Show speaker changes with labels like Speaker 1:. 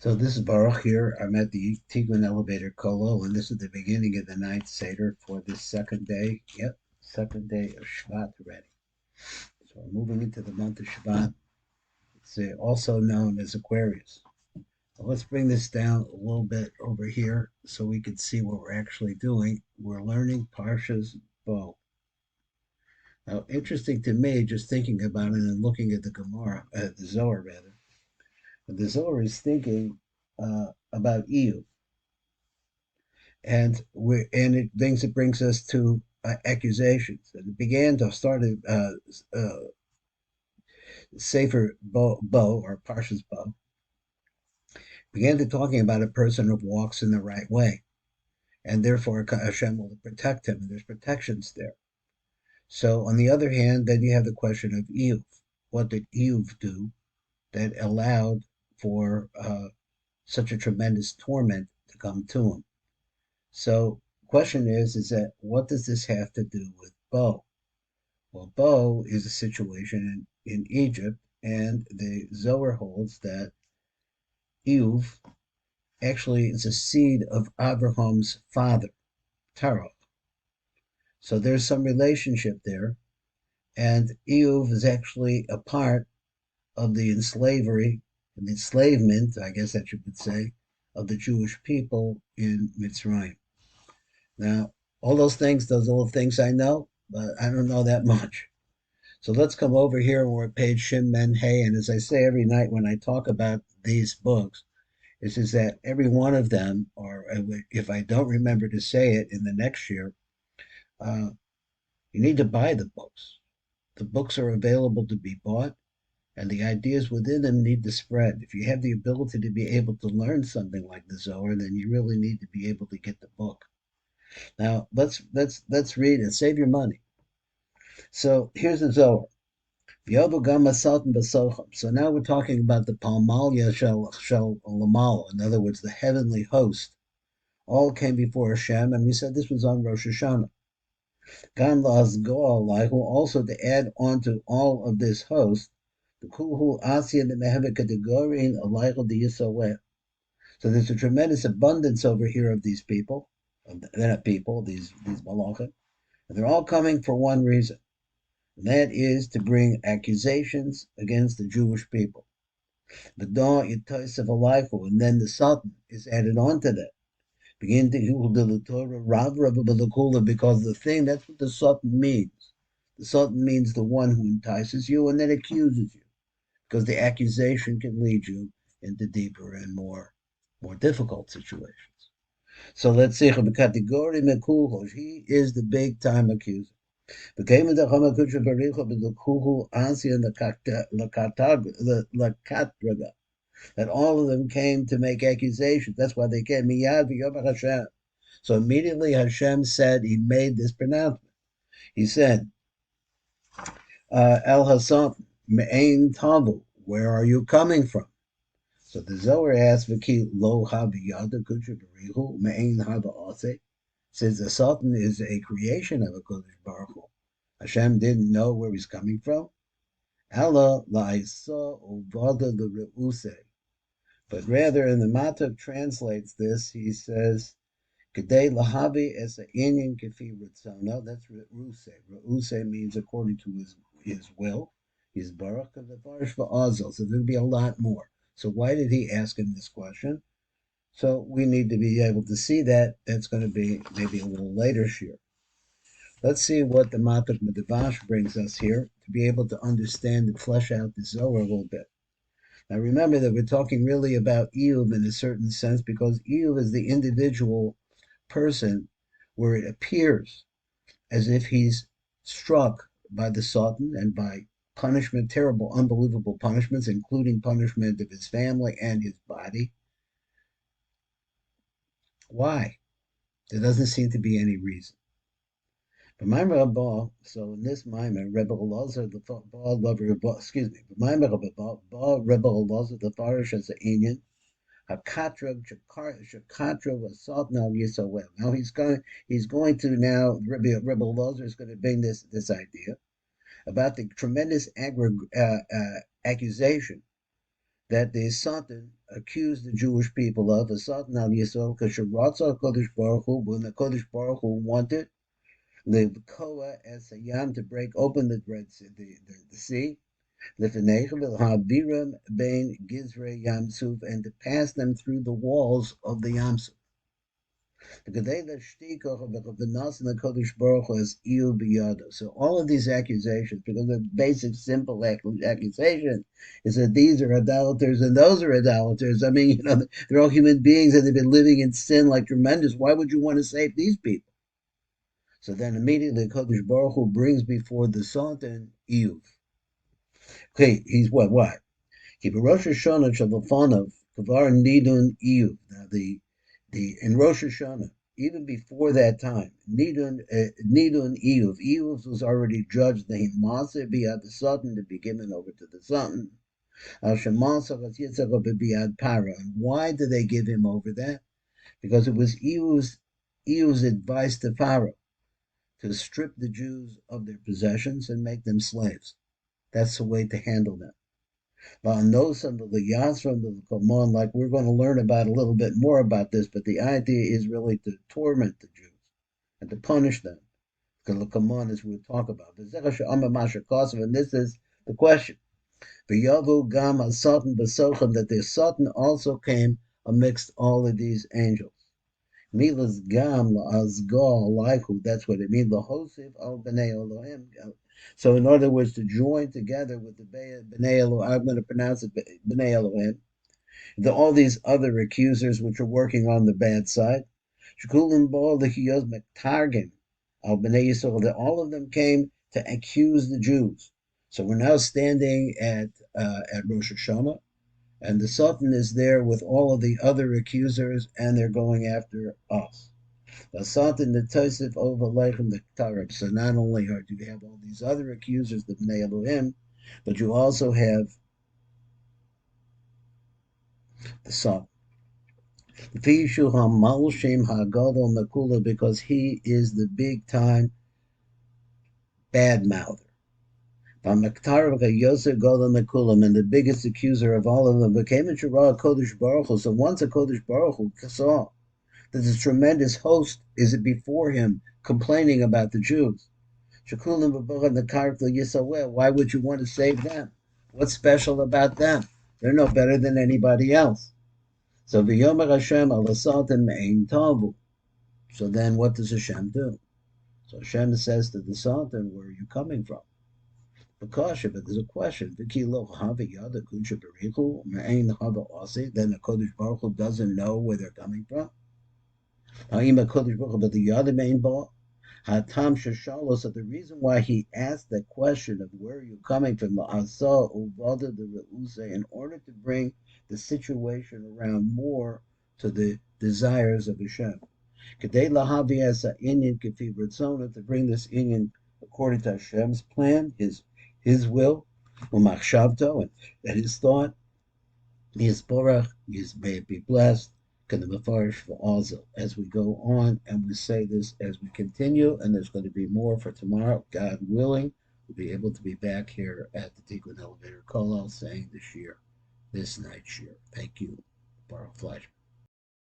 Speaker 1: So this is Baruch here. I'm at the Tikkun elevator Kolo, and this is the beginning of the ninth Seder for this second day. Yep, second day of Shevat already. So we're moving into the month of Shevat. It's also known as Aquarius. So let's bring this down a little bit over here so we can see what we're actually doing. We're learning Parshas Bo. Now, interesting to me, just thinking about it and looking at the Gemara, the Zohar rather. The Zohar is thinking about Iyuv. It brings us to accusations. And it began to start a Sefer Bo or Parshas Bo. Began to talking about a person who walks in the right way, and therefore Hashem will protect him, and there's protections there. So on the other hand, then you have the question of Iyuv. What did Iyuv do that allowed for such a tremendous torment to come to him? So question is that what does this have to do with Bo? Well, Bo is a situation in Egypt, and the Zohar holds that Iyuv actually is a seed of Abraham's father, Terah. So there's some relationship there, and Iyuv is actually a part of the enslavement, I guess that you could say, of the Jewish people in Mitzrayim. Now, all those little things I know, but I don't know that much. So let's come over here and we're at page Shin Men Hey. And as I say every night when I talk about these books, is that every one of them, or if I don't remember to say it in the next year, you need to buy the books. The books are available to be bought, and the ideas within them need to spread. If you have the ability to be able to learn something like the Zohar, then you really need to be able to get the book. Now let's read and save your money. So here's the Zohar. So now we're talking about the Palmalia Shel Lamal, in other words, the heavenly host. All came before Hashem, and we said this was on Rosh Hashanah. Gan La'azgo'alai, who also to add on to all of this host, the Kuhu Asya the Mehevet Kategorin Alaichel the Yisaweh. So there's a tremendous abundance over here of these people. They're not people, these malachim, and they're all coming for one reason. And that is to bring accusations against the Jewish people. And then the Sultan is added on to that. Begin to because the thing, that's what the Sultan means. The Sultan means the one who entices you and then accuses you, because the accusation can lead you into deeper and more difficult situations. So let's see, he is the big time accuser. That all of them came to make accusations. That's why they came. So immediately Hashem said, he made this pronouncement. He said, El Hassan, Me'ain Tavu, where are you coming from? So the Zohar asks, V'ki lo haviyada kuchavarihu, Me'ain hava ase. Says the Sultan is a creation of a Kodesh Baruch Hu. Hashem didn't know where he's coming from. Allah la'isa uvada the re'use. But rather, in the Matuk translates this, he says, Kedei lahavi es inyan kefi ritzona. That's re'use. Re'use means according to his will. His baruch of the Barish va'azal. So there'll be a lot more. So why did he ask him this question? So we need to be able to see that. That's going to be maybe a little later here. Let's see what the Matuk Medavash brings us here to be able to understand and flesh out the Zohar a little bit. Now remember that we're talking really about Iyuv in a certain sense, because Iyuv is the individual person where it appears as if he's struck by the Sultan and by punishment, terrible, unbelievable punishments, including punishment of his family and his body. Why? There doesn't seem to be any reason. So in this Maimer, Rebbe Elazar, the Rebbe Elazar, the Farish as an Inyan, Hakatra Shakatra was Sultan al Yisawel. Now he's going to now, Rebbe Elazar is going to bring this idea about the tremendous accusation that the Satan accused the Jewish people of, a Satan al Yisrael, Kasharatza Kodesh Baruch Hu, when the Kodesh Baruch Hu wanted the Koa as a Yam to break open the Red Sea, the sea, Lifnei Habiram Bein Gizrei Yam Suf, and to pass them through the walls of the Yam Suf. So all of these accusations, because the basic simple accusation is that these are idolaters and those are idolaters. I mean, they're all human beings and they've been living in sin like tremendous. Why would you want to save these people? So then immediately Kodesh Baruch Hu brings before the Sultan Iyuv. Okay, he's what? Why? Keep a Rosh Hashanah Shalafanav Kavar Nidun Iyuv. Now the in Rosh Hashanah, even before that time, Nidun Iyuv. Iyuv was already judged the Himasa Biad the Sultan to be given over to the Sultan. Al Shemasa Yitzchak Biad Para. And why did they give him over that? Because it was Iyuv's advice to Pharaoh to strip the Jews of their possessions and make them slaves. That's the way to handle them. Like we're going to learn about a little bit more about this, but the idea is really to torment the Jews and to punish them. Because Lakamon, as we'll talk about. And this is the question. That the Satan also came amidst all of these angels. Milas gam la'azgal, that's what it means. Lahosif al b'nei Elohim. So, in other words, to join together with the b'nei Elohim, I'm going to pronounce it b'nei Elohim, all these other accusers which are working on the bad side. Shekulim b'ol l'chiyos mektargim al b'nei Yisrael. That all of them came to accuse the Jews. So we're now standing at Rosh Hashanah, and the Sultan is there with all of the other accusers, and they're going after us. The Sultan, the Tosif over Leichem, the Tarab. So not only do you have all these other accusers, the Bnei Elohim, but you also have the Sultan. Because he is the big time bad mouther. And the biggest accuser of all of them became a Kodesh Baruch Hu. So once a Kodesh Baruch Hu saw that this tremendous host is before him complaining about the Jews. Why would you want to save them? What's special about them? They're no better than anybody else. So So then what does Hashem do? So Hashem says to the Sultan, where are you coming from? Because but there's a question. Then the Kodesh Baruch Hu doesn't know where they're coming from. But the other main ball, Hatam Shashalo, so the reason why he asked that question of where are you coming from, in order to bring the situation around more to the desires of Hashem. To bring this Indian according to Hashem's plan, his will, and his thought, his Borach, may it be blessed, as we go on and we say this as we continue, and there's going to be more for tomorrow, God willing. We'll be able to be back here at the Tikkun Elevator Kollel saying this night year. Thank you. Baruch Fleischman.